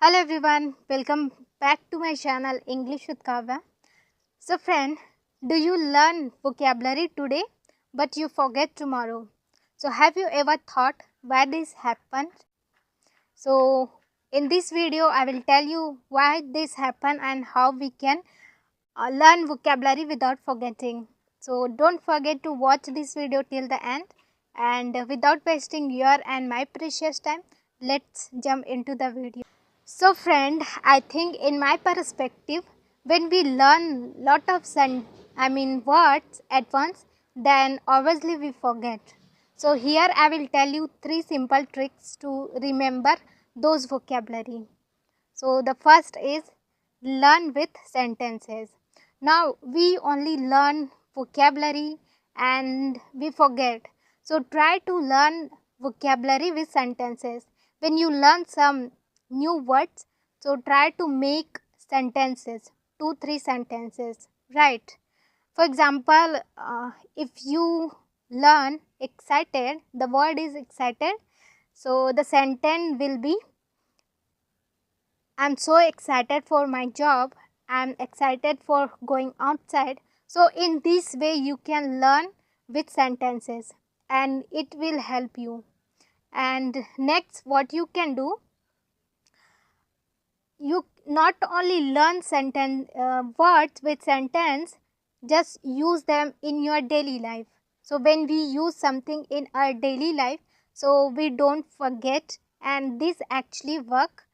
Hello everyone, welcome back to my channel English with Kavya. So friend, do you learn vocabulary today but you forget tomorrow? So have you ever thought why this happened? So in this video I will tell you why this happened and how we can learn vocabulary without forgetting. So don't forget to watch this video till the end, and without wasting your and my precious time, let's jump into the video. So friend, I think in my perspective, when we learn lot of words at once, then obviously we forget. So here I will tell you 3 simple tricks to remember those vocabulary. So the first is learn with sentences. Now we only learn vocabulary and we forget. So try to learn vocabulary with sentences. When you learn some new words, so try to make sentences, 2-3 sentences, right? For example, if you learn excited, the word is excited, so the sentence will be I'm so excited for my job, I'm excited for going outside. So in this way you can learn with sentences and it will help you. And next, what you can do, you not only learn words with sentence, just use them in your daily life. So when we use something in our daily life, so we don't forget, and this actually work.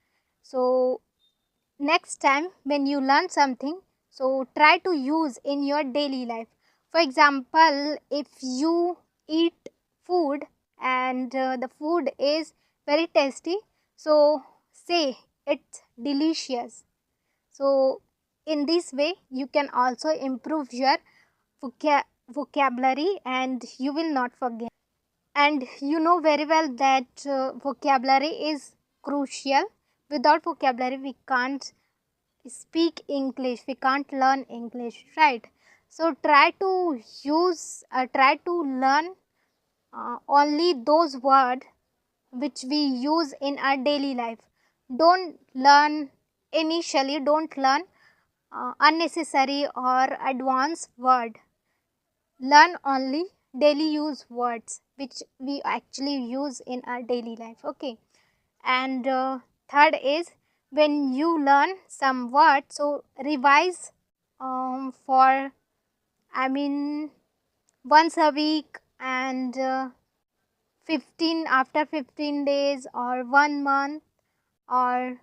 So next time when you learn something, so try to use in your daily life. For example, if you eat food and the food is very tasty, so say it's delicious. So in this way you can also improve your vocabulary and you will not forget. And you know very well that vocabulary is crucial. Without vocabulary we can't speak English, we can't learn English, right? So try to learn only those words which we use in our daily life. Don't learn unnecessary or advanced word. Learn only daily use words which we actually use in our daily life, okay? And third is, when you learn some words, so revise for once a week, and 15 days or 1 month, or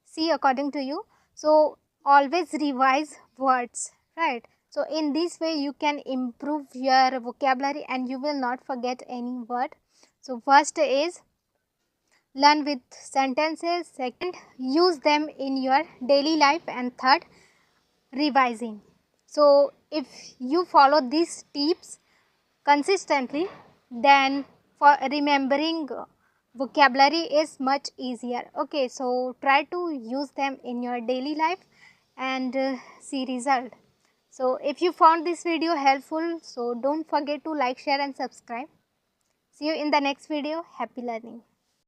see according to you. So always revise words, right? So in this way you can improve your vocabulary and you will not forget any word. So first is learn with sentences, second use them in your daily life, and third revising. So if you follow these tips consistently, then for remembering vocabulary is much easier, okay? So try to use them in your daily life and see result. So if you found this video helpful, so don't forget to like, share and subscribe. See you in the next video. Happy learning.